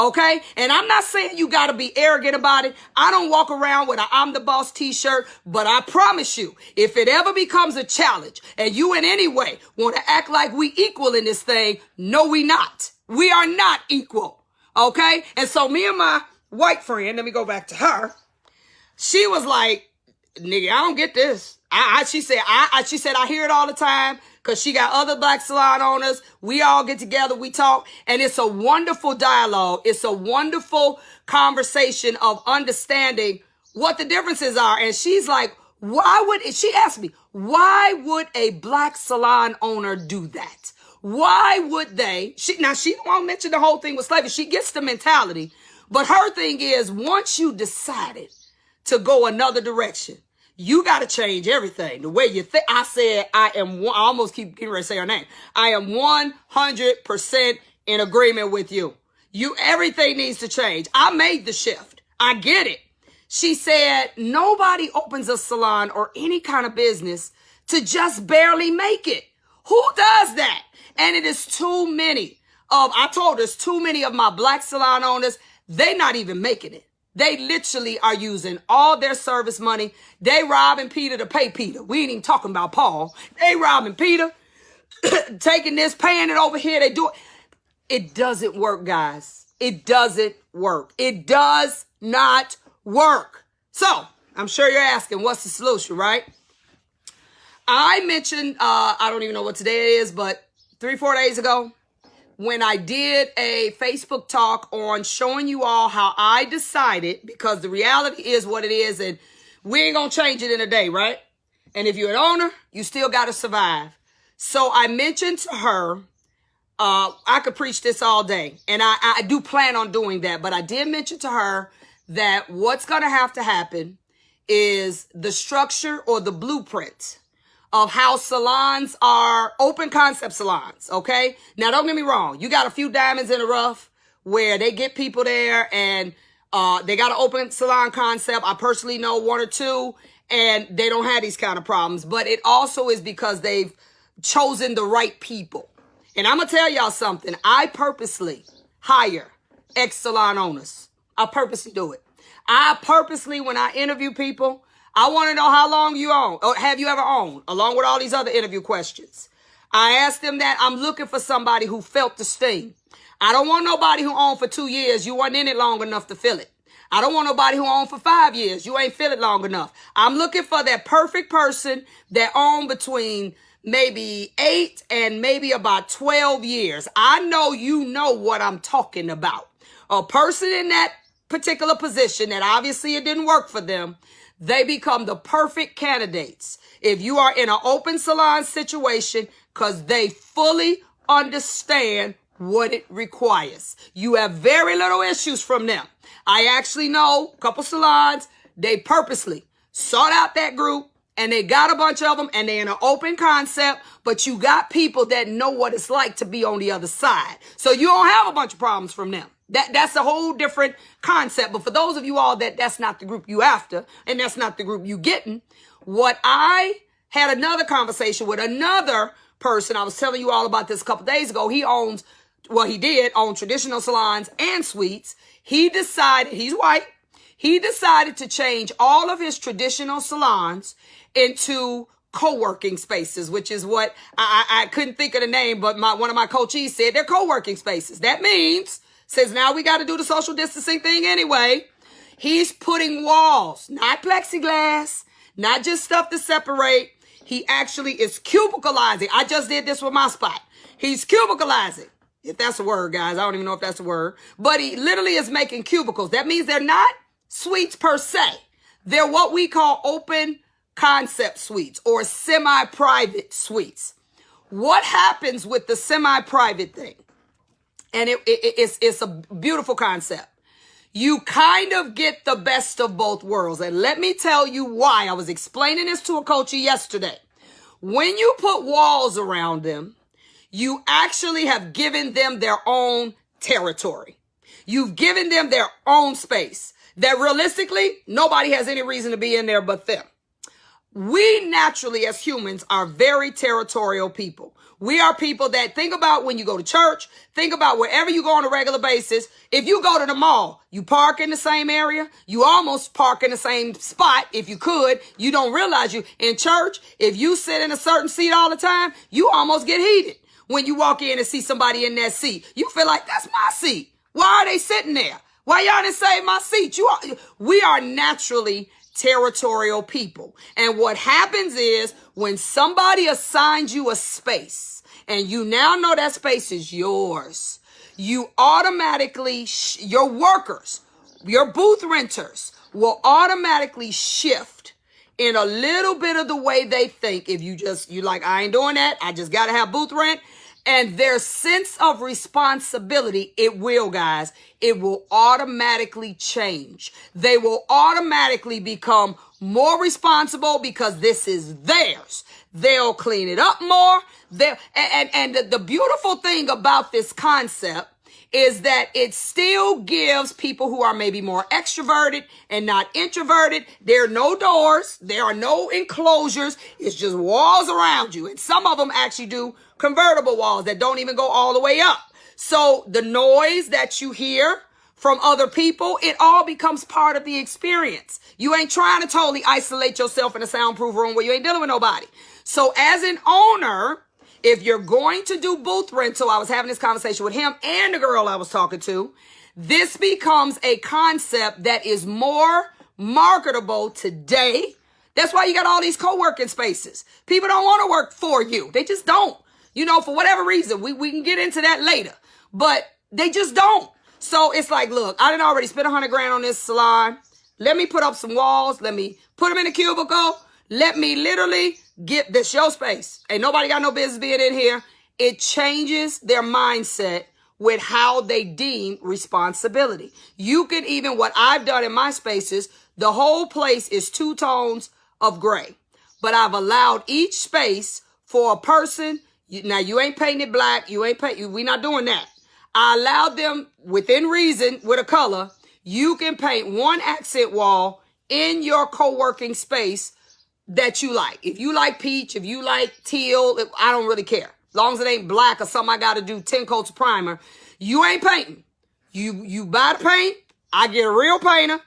Okay? And I'm not saying you got to be arrogant about it. I don't walk around with a I'm the boss t-shirt, but I promise you, if it ever becomes a challenge and you in any way want to act like we equal in this thing, no, we not. We are not equal. Okay? And so me and my white friend, let me go back to her. She was like, Nigga, I don't get this. She said, I hear it all the time because she got other black salon owners. We all get together, we talk, and it's a wonderful dialogue. It's a wonderful conversation of understanding what the differences are. And she's like, she asked me, why would a black salon owner do that? Why would they? She won't mention the whole thing with slavery. She gets the mentality. But her thing is, once you decided to go another direction, you got to change everything. The way you think. I said, I almost keep getting ready to say her name. I am 100% in agreement with you. Everything needs to change. I made the shift. I get it. She said, nobody opens a salon or any kind of business to just barely make it. Who does that? And it is too many I told her, it's too many of my black salon owners, they not even making it. They literally are using all their service money. They robbing Peter to pay Peter. We ain't even talking about Paul. They robbing Peter, taking this, paying it over here. They do it. It doesn't work, guys. It doesn't work. It does not work. So I'm sure you're asking, what's the solution, right? I mentioned, I don't even know what today is, but 3-4 days ago, when I did a Facebook talk on showing you all how I decided, because the reality is what it is, and we ain't gonna change it in a day, right? And if you're an owner, you still gotta survive. So I mentioned to her, I could preach this all day, and I do plan on doing that, but I did mention to her that what's gonna have to happen is the structure or the blueprint of how salons are open concept salons, okay? Now, don't get me wrong. You got a few diamonds in the rough where they get people there and they got an open salon concept. I personally know 1 or 2, and they don't have these kind of problems. But it also is because they've chosen the right people. And I'm going to tell y'all something. I purposely hire ex-salon owners. I purposely do it. I purposely, when I interview people, I want to know how long you own, or have you ever owned, along with all these other interview questions. I asked them that. I'm looking for somebody who felt the sting. I don't want nobody who owned for 2 years. You weren't in it long enough to feel it. I don't want nobody who owned for 5 years. You ain't feel it long enough. I'm looking for that perfect person that owned between maybe 8 and maybe about 12 years. I know you know what I'm talking about. A person in that particular position that obviously it didn't work for them, they become the perfect candidates if you are in an open salon situation because they fully understand what it requires. You have very little issues from them. I actually know a couple salons, they purposely sought out that group and they got a bunch of them and they're in an open concept, but you got people that know what it's like to be on the other side. So you don't have a bunch of problems from them. That's a whole different concept. But for those of you all that's not the group you after, and that's not the group you getting, what I had another conversation with another person. I was telling you all about this a couple days ago. He did own traditional salons and suites. He decided, he's white. He decided to change all of his traditional salons into co-working spaces, which is what I couldn't think of the name, but one of my coachees said they're co-working spaces. That means, says now we got to do the social distancing thing anyway. He's putting walls, not plexiglass, not just stuff to separate. He actually is cubicalizing. I just did this with my spot. He's cubicalizing. If that's a word, guys, I don't even know if that's a word. But he literally is making cubicles. That means they're not suites per se. They're what we call open concept suites or semi-private suites. What happens with the semi-private thing? And it's a beautiful concept. You kind of get the best of both worlds. And let me tell you why. I was explaining this to a coach yesterday. When you put walls around them, you actually have given them their own territory. You've given them their own space that realistically, nobody has any reason to be in there but them. We naturally, as humans, are very territorial people. We are people that think about when you go to church, think about wherever you go on a regular basis. If you go to the mall, you park in the same area. You almost park in the same spot. If you could, you don't realize you in church. If you sit in a certain seat all the time, you almost get heated. When you walk in and see somebody in that seat, you feel like that's my seat. Why are they sitting there? Why y'all didn't save my seat? We are naturally territorial people. And what happens is when somebody assigns you a space and you now know that space is yours, you automatically, your workers, your booth renters will automatically shift in a little bit of the way they think. If you like, I ain't doing that. I just got to have booth rent. And their sense of responsibility, it will, guys, it will automatically change. They will automatically become more responsible because this is theirs. They'll clean it up more. And the beautiful thing about this concept is that it still gives people who are maybe more extroverted and not introverted. There are no doors. There are no enclosures. It's just walls around you. And some of them actually do convertible walls that don't even go all the way up. So the noise that you hear from other people, it all becomes part of the experience. You ain't trying to totally isolate yourself in a soundproof room where you ain't dealing with nobody. So as an owner, if you're going to do booth rental, I was having this conversation with him and the girl I was talking to, this becomes a concept that is more marketable today. That's why you got all these co-working spaces. People don't want to work for you. They just don't. You know, for whatever reason, we can get into that later, but they just don't. So it's like, look, I done already spent $100 grand on this salon. Let me put up some walls. Let me put them in a cubicle. Let me literally get this show space. Ain't nobody got no business being in here. It changes their mindset with how they deem responsibility. You can even, what I've done in my spaces, the whole place is 2 tones of gray, but I've allowed each space for a person. Now you ain't painting it black. We not doing that. I allowed them within reason with a color. You can paint one accent wall in your co-working space that you like. If you like peach, if you like teal, I don't really care. As long as it ain't black or something I got to do 10 coats of primer, you ain't painting. You buy the paint, I get a real painter,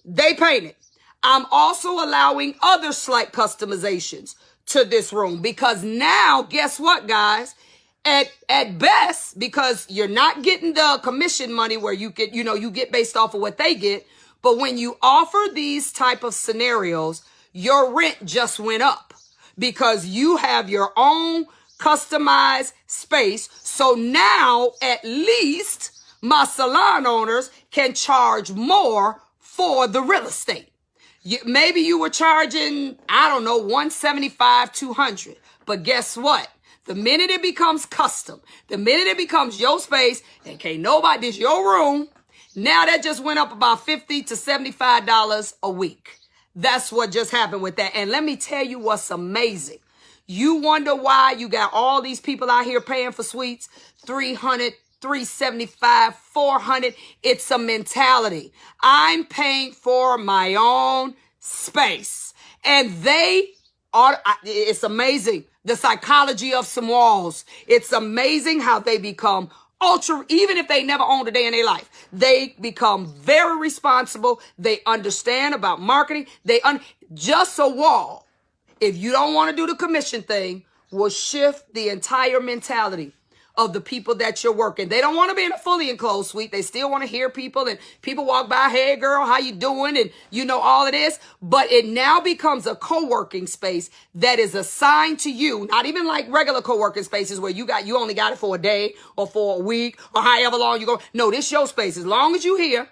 they paint it. I'm also allowing other slight customizations to this room because now, guess what, guys? At best, because you're not getting the commission money where you get, you get based off of what they get. But when you offer these type of scenarios, your rent just went up because you have your own customized space. So now at least my salon owners can charge more for the real estate. Maybe you were charging, I don't know, $175, $200. But guess what? The minute it becomes custom, the minute it becomes your space, and can't nobody, this your room, now that just went up about $50 to $75 a week. That's what just happened with that. And let me tell you what's amazing. You wonder why you got all these people out here paying for suites, $300, $375, $400. It's a mentality. I'm paying for my own space. And it's amazing. The psychology of some walls. It's amazing how they become ultra, even if they never owned a day in their life, they become very responsible. They understand about marketing. Just a wall, if you don't want to do the commission thing, will shift the entire mentality of the people that you're working. They don't want to be in a fully enclosed suite. They still want to hear people, and people walk by, hey girl, how you doing? And all of this, but it now becomes a co-working space that is assigned to you. Not even like regular co-working spaces where you only got it for a day or for a week or however long you go. No, this your space. As long as you here,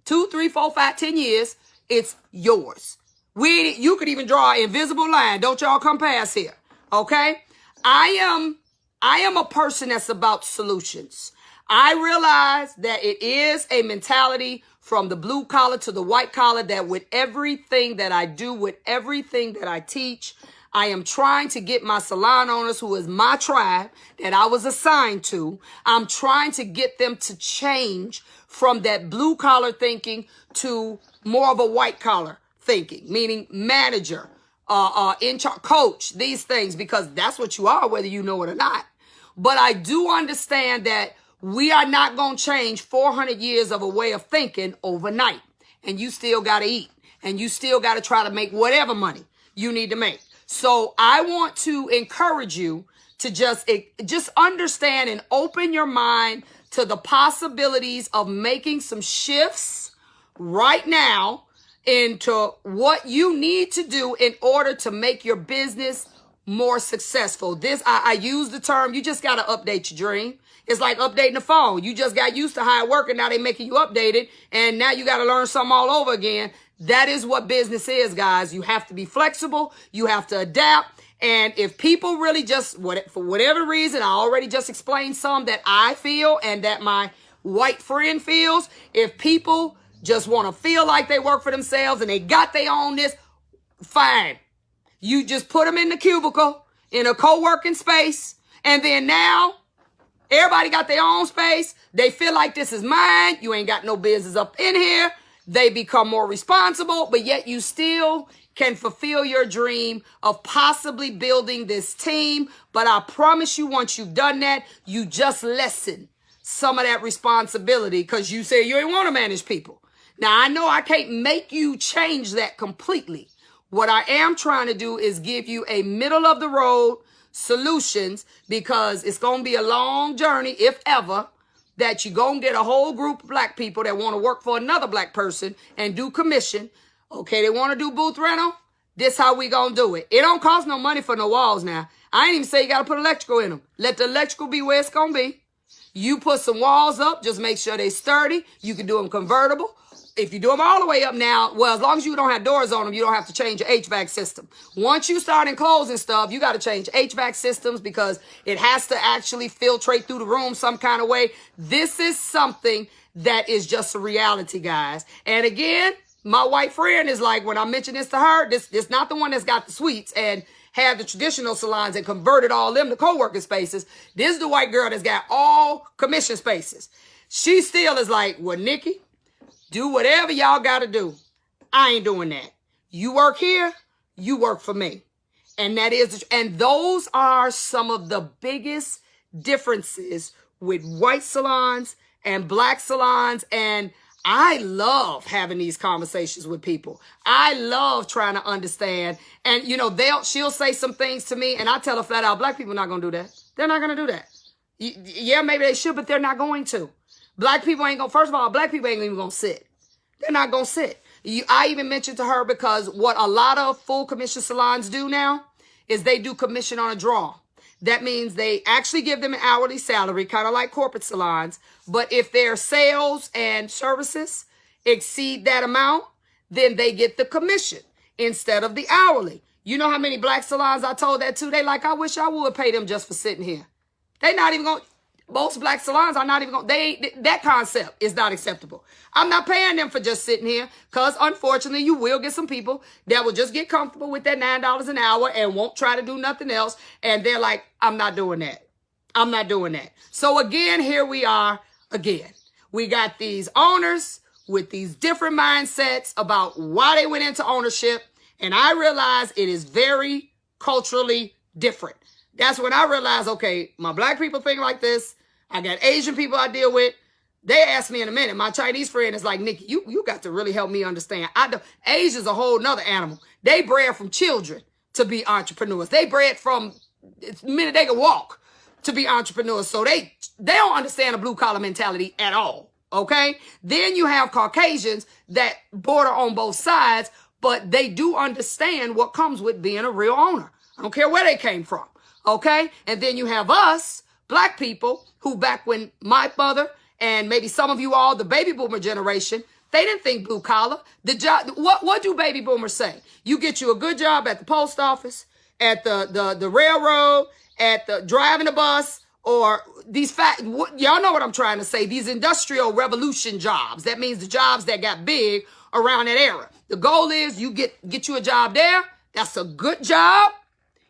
2, 3, 4, 5, 10 years, it's yours. You could even draw an invisible line. Don't y'all come past here. Okay. I am a person that's about solutions. I realize that it is a mentality from the blue collar to the white collar that with everything that I do, with everything that I teach, I am trying to get my salon owners, who is my tribe that I was assigned to, I'm trying to get them to change from that blue collar thinking to more of a white collar thinking, meaning manager, in charge, coach, these things, because that's what you are, whether you know it or not. But I do understand that we are not going to change 400 years of a way of thinking overnight. And you still got to eat. And you still got to try to make whatever money you need to make. So I want to encourage you to just understand and open your mind to the possibilities of making some shifts right now into what you need to do in order to make your business more successful. I use the term, you just got to update your dream. It's like updating the phone. You just got used to how it worked, and now they're making you update it, and now you got to learn something all over again. That is what business is, guys. You have to be flexible. You have to adapt. And if people really just, for whatever reason, I already just explained some that I feel and that my white friend feels, if people just want to feel like they work for themselves and they got their own this, fine. You just put them in the cubicle, in a co-working space, and then now everybody got their own space. They feel like this is mine. You ain't got no business up in here. They become more responsible, but yet you still can fulfill your dream of possibly building this team. But I promise you, once you've done that, you just lessen some of that responsibility because you say you ain't want to manage people. Now, I know I can't make you change that completely. What I am trying to do is give you a middle of the road solutions, because it's going to be a long journey, if ever, that you're going to get a whole group of black people that want to work for another black person and do commission. Okay, they want to do booth rental. This how we going to do it. It don't cost no money for no walls now. I ain't even say you got to put electrical in them. Let the electrical be where it's going to be. You put some walls up, just make sure they sturdy. You can do them convertible. If you do them all the way up now, well, as long as you don't have doors on them, you don't have to change your HVAC system. Once you start enclosing stuff, you got to change HVAC systems because it has to actually filtrate through the room some kind of way. This is something that is just a reality, guys. And again, my white friend is like, when I mention this to her, this not the one that's got the suites and had the traditional salons and converted all them to co-working spaces. This is the white girl that's got all commission spaces. She still is like, well, Nikki, do whatever y'all got to do. I ain't doing that. You work here, you work for me. And and those are some of the biggest differences with white salons and black salons. And I love having these conversations with people. I love trying to understand. And, you know, she'll say some things to me and I tell her flat out, black people are not going to do that. They're not going to do that. Yeah, maybe they should, but they're not going to. Black people ain't going to, first of all, black people ain't even going to sit. They're not going to sit. I even mentioned to her because what a lot of full commission salons do now is they do commission on a draw. That means they actually give them an hourly salary, kind of like corporate salons. But if their sales and services exceed that amount, then they get the commission instead of the hourly. You know how many black salons I told that to? They like, I wish I would pay them just for sitting here. They're not even going to. Most black salons are not even going, that concept is not acceptable. I'm not paying them for just sitting here because unfortunately you will get some people that will just get comfortable with that $9 an hour and won't try to do nothing else. And they're like, I'm not doing that. I'm not doing that. So again, here we are again. We got these owners with these different mindsets about why they went into ownership. And I realize it is very culturally different. That's when I realized, okay, my black people think like this. I got Asian people I deal with. They asked me in a minute. My Chinese friend is like, Nikki, you got to really help me understand. Asia's a whole nother animal. They bred from children to be entrepreneurs. They bred from the minute they can walk to be entrepreneurs. So they don't understand a blue collar mentality at all. Okay. Then you have Caucasians that border on both sides, but they do understand what comes with being a real owner. I don't care where they came from. Okay. And then you have us, black people, who back when my mother and maybe some of you all, the baby boomer generation, they didn't think blue collar. The job, what do baby boomers say? You get you a good job at the post office, at the railroad, at the driving the bus, or these y'all know what I'm trying to say, these industrial revolution jobs. That means the jobs that got big around that era. The goal is you get you a job there. That's a good job.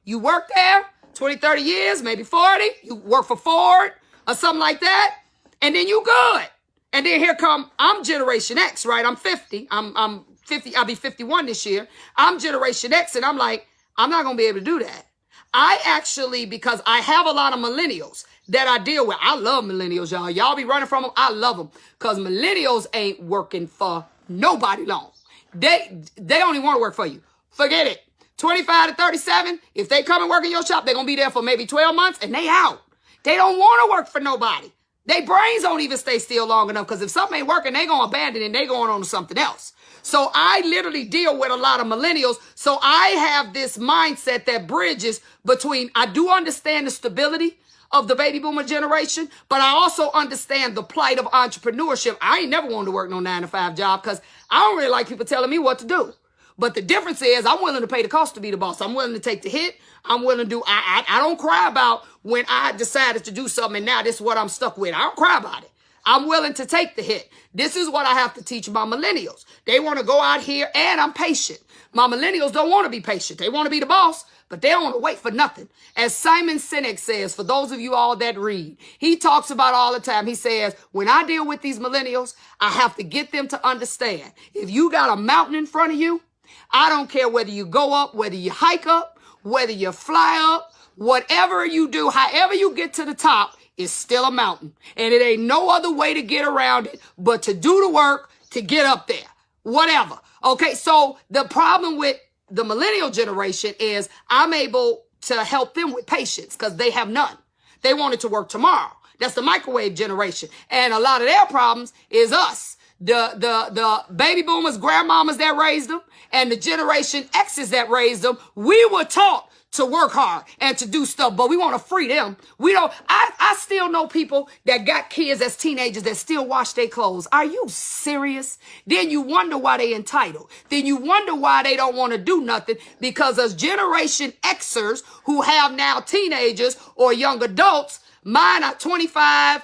You work there 20, 30 years, maybe 40. You work for Ford or something like that. And then you good. And then here come, I'm Generation X, right? I'm 50. I'm 50. I'll be 51 this year. I'm Generation X. And I'm like, I'm not going to be able to do that. I actually, because I have a lot of millennials that I deal with. I love millennials, y'all. Y'all be running from them. I love them because millennials ain't working for nobody long. They only want to work for you. Forget it. 25 to 37, if they come and work in your shop, they're going to be there for maybe 12 months and they out. They don't want to work for nobody. Their brains don't even stay still long enough because if something ain't working, they going to abandon it and they going on to something else. So I literally deal with a lot of millennials. So I have this mindset that bridges between, I do understand the stability of the baby boomer generation, but I also understand the plight of entrepreneurship. I ain't never wanted to work no 9-to-5 job because I don't really like people telling me what to do. But the difference is I'm willing to pay the cost to be the boss. I'm willing to take the hit. I'm willing to do, I don't cry about when I decided to do something and now this is what I'm stuck with. I don't cry about it. I'm willing to take the hit. This is what I have to teach my millennials. They want to go out here and I'm patient. My millennials don't want to be patient. They want to be the boss, but they don't want to wait for nothing. As Simon Sinek says, for those of you all that read, he talks about all the time. He says, when I deal with these millennials, I have to get them to understand. If you got a mountain in front of you, I don't care whether you go up, whether you hike up, whether you fly up, whatever you do, however you get to the top, is still a mountain. And it ain't no other way to get around it but to do the work to get up there. Whatever. Okay, so the problem with the millennial generation is I'm able to help them with patience because they have none. They want it to work tomorrow. That's the microwave generation. And a lot of their problems is us. The baby boomers, grandmamas that raised them, and the generation X's that raised them. We were taught to work hard and to do stuff, but we want to free them. We don't, I still know people that got kids as teenagers that still wash their clothes. Are you serious? Then you wonder why they entitled. Then you wonder why they don't want to do nothing, because as Generation Xers who have now teenagers or young adults, mine are 25,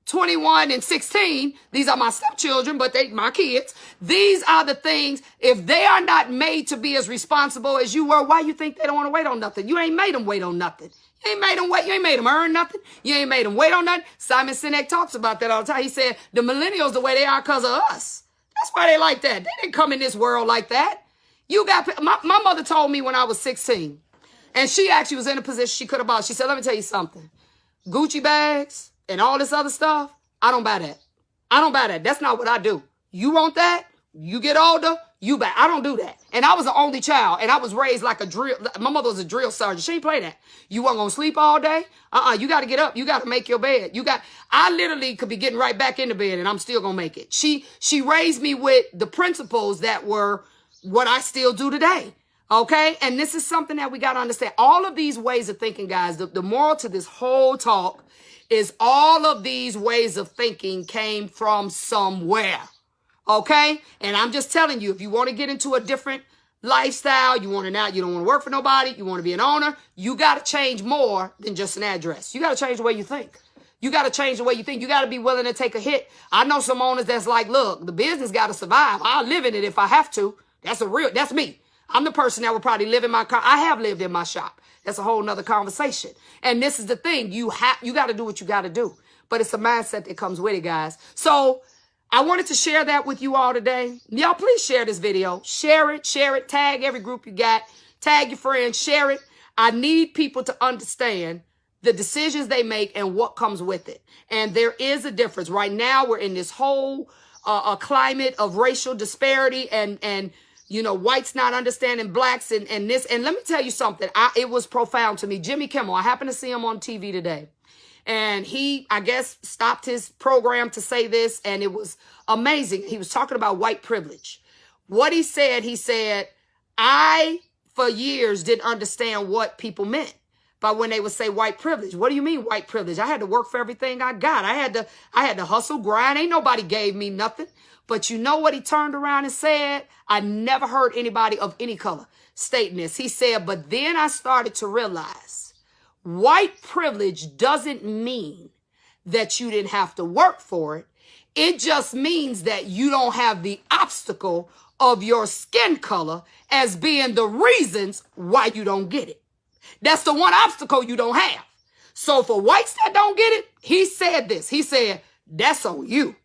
21 and 16. These are my stepchildren, but they my kids. These are the things, if they are not made to be as responsible as you were, why you think they don't want to wait on nothing? You ain't made them wait on nothing. You ain't made them wait. You ain't made them earn nothing. You ain't made them wait on nothing. Simon Sinek talks about that all the time. He said, the millennials the way they are because of us. That's why they like that. They didn't come in this world like that. You got, my mother told me when I was 16, and she actually was in a position she could have bought. She said, let me tell you something. Gucci bags and all this other stuff, I don't buy that. I don't buy that. That's not what I do. You want that? You get older, you buy. I don't do that. And I was the only child, and I was raised like a drill. My mother was a drill sergeant. She didn't play that. You weren't going to sleep all day? You got to get up. You got to make your bed. I literally could be getting right back into bed, and I'm still going to make it. She raised me with the principles that were what I still do today. Okay? And this is something that we got to understand. All of these ways of thinking, guys, the moral to this whole talk is all of these ways of thinking came from somewhere. Okay? And I'm just telling you, if you want to get into a different lifestyle, you don't want to work for nobody, you want to be an owner, you got to change more than just an address. You got to change the way you think. You got to change the way you think. You got to be willing to take a hit. I know some owners that's like, look, the business got to survive. I'll live in it if I have to. That's me. I'm the person that would probably live in my car. I have lived in my shop. That's a whole nother conversation. And this is the thing. You got to do what you got to do. But it's a mindset that comes with it, guys. So I wanted to share that with you all today. Y'all, please share this video. Share it. Tag every group you got. Tag your friends. Share it. I need people to understand the decisions they make and what comes with it. And there is a difference. Right now, we're in this whole climate of racial disparity and you know, whites not understanding blacks and this. And let me tell you something. It was profound to me. Jimmy Kimmel, I happened to see him on TV today. And he, I guess, stopped his program to say this. And it was amazing. He was talking about white privilege. What he said, I, for years, didn't understand what people meant by when they would say white privilege. What do you mean white privilege? I had to work for everything I got. I had to hustle, grind. Ain't nobody gave me nothing. But you know what he turned around and said? I never heard anybody of any color stating this. He said, but then I started to realize white privilege doesn't mean that you didn't have to work for it. It just means that you don't have the obstacle of your skin color as being the reasons why you don't get it. That's the one obstacle you don't have. So for whites that don't get it, he said this. He said, that's on you.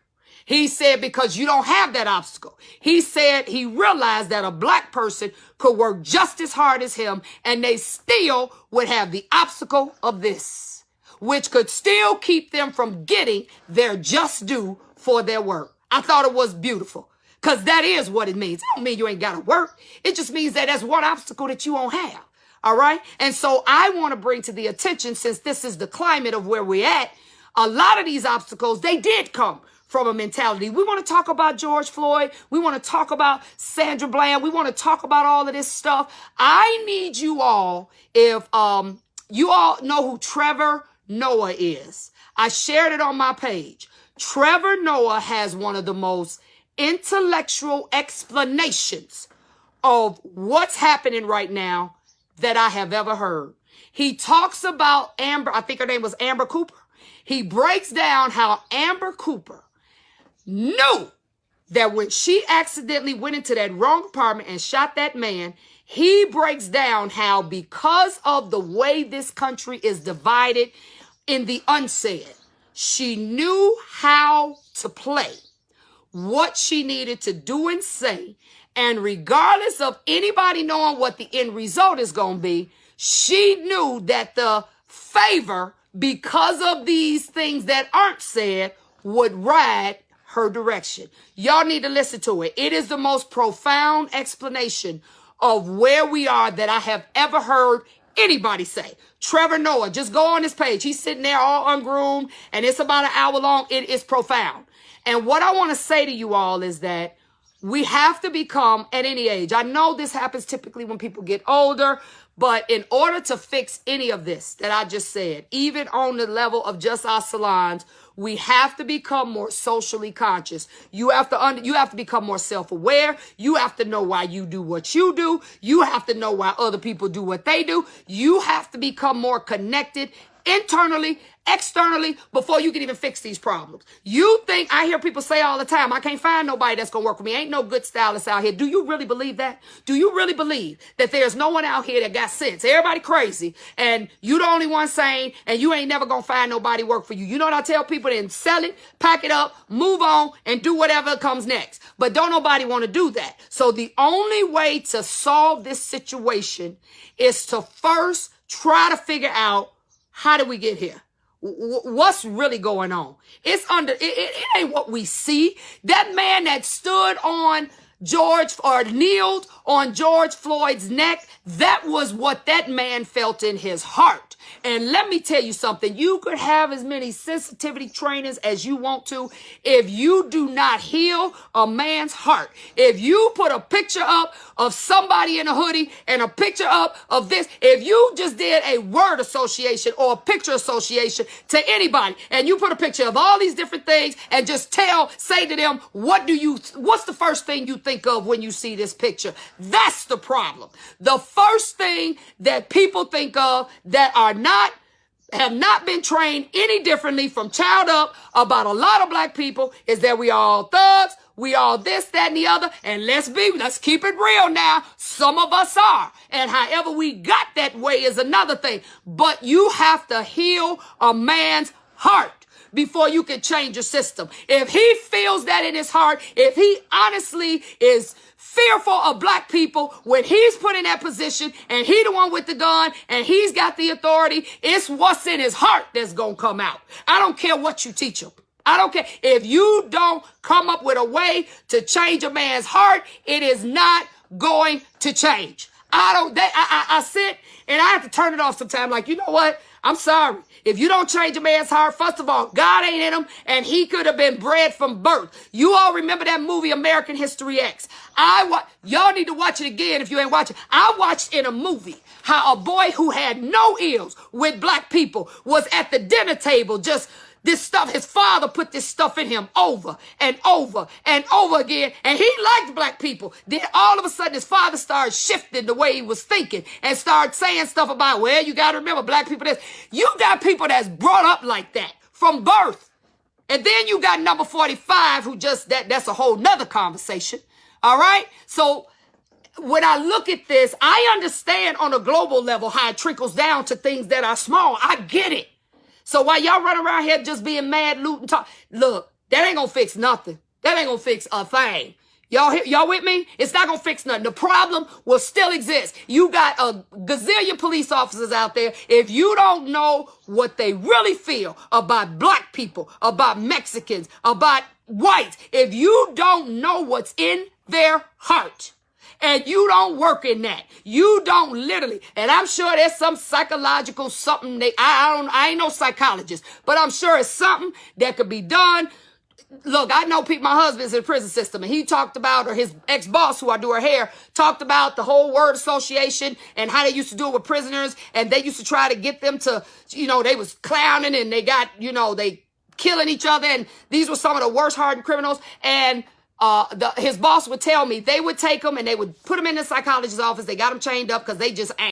He said, because you don't have that obstacle. He said he realized that a black person could work just as hard as him and they still would have the obstacle of this, which could still keep them from getting their just due for their work. I thought it was beautiful because that is what it means. It don't mean you ain't got to work. It just means that that's one obstacle that you won't have. All right. And so I want to bring to the attention, since this is the climate of where we're at, a lot of these obstacles, they did come from a mentality. We want to talk about George Floyd. We want to talk about Sandra Bland. We want to talk about all of this stuff. I need you all, if you all know who Trevor Noah is. I shared it on my page. Trevor Noah has one of the most intellectual explanations of what's happening right now that I have ever heard. He talks about Amber, I think her name was Amber Cooper. He breaks down how Amber Cooper knew that when she accidentally went into that wrong apartment and shot that man, he breaks down how because of the way this country is divided in the unsaid, she knew how to play what she needed to do and say. And regardless of anybody knowing what the end result is going to be, she knew that the favor, because of these things that aren't said, would ride her direction. Y'all need to listen to it. It is the most profound explanation of where we are that I have ever heard anybody say. Trevor Noah, just go on his page. He's sitting there all ungroomed, and it's about an hour long. It is profound. And what I want to say to you all is that we have to become, at any age, I know this happens typically when people get older, but in order to fix any of this that I just said, even on the level of just our salons, we have to become more socially conscious. You have to become more self-aware. You have to know why you do what you do. You have to know why other people do what they do. You have to become more connected internally, externally, before you can even fix these problems. You think, I hear people say all the time, I can't find nobody that's going to work for me. Ain't no good stylists out here. Do you really believe that? Do you really believe that there's no one out here that got sense? Everybody crazy, and you the only one sane, and you ain't never going to find nobody work for you. You know what I tell people? Then sell it, pack it up, move on, and do whatever comes next. But don't nobody want to do that. So the only way to solve this situation is to first try to figure out, how did we get here? What's really going on? It ain't what we see. That man that stood on kneeled on George Floyd's neck, that was what that man felt in his heart. And let me tell you something. You could have as many sensitivity trainings as you want to. If you do not heal a man's heart, if you put a picture up of somebody in a hoodie and a picture up of this, if you just did a word association or a picture association to anybody, and you put a picture of all these different things and just say to them, what's the first thing you think of when you see this picture? That's the problem. The first thing that people think of that have not been trained any differently from child up about a lot of black people is that we all thugs, we all this, that, and the other. And let's keep it real now. Some of us are. And however we got that way is another thing. But you have to heal a man's heart before you can change your system. If he feels that in his heart, if he honestly is fearful of black people, when he's put in that position and he the one with the gun and he's got the authority, it's what's in his heart that's going to come out. I don't care what you teach him. I don't care. If you don't come up with a way to change a man's heart, it is not going to change. I sit and I have to turn it off sometimes. Like, you know what? I'm sorry. If you don't change a man's heart, first of all, God ain't in him, and he could have been bred from birth. You all remember that movie, American History X? Y'all need to watch it again if you ain't watching. I watched in a movie how a boy who had no ills with black people was at the dinner table just this stuff. His father put this stuff in him over and over and over again. And he liked black people. Then all of a sudden his father started shifting the way he was thinking and started saying stuff about, well, you got to remember black people. You got people that's brought up like that from birth. And then you got number 45 who that's a whole nother conversation. All right. So when I look at this, I understand on a global level how it trickles down to things that are small. I get it. So while y'all run around here just being mad, looting, talk, look, that ain't gonna fix nothing. That ain't gonna fix a thing. Y'all with me? It's not gonna fix nothing. The problem will still exist. You got a gazillion police officers out there. If you don't know what they really feel about black people, about Mexicans, about whites, if you don't know what's in their heart, and you don't work in that, you don't literally, and I'm sure there's some psychological something I ain't no psychologist, but I'm sure it's something that could be done look, I know people, my husband's in the prison system, and he talked about, or his ex-boss, who I do her hair, talked about the whole word association and how they used to do it with prisoners, and they used to try to get them to, you know, they was clowning, and they got, you know, they killing each other, and these were some of the worst hardened criminals, and his boss would tell me they would take them and they would put them in the psychologist's office. They got them chained up because they just ain't.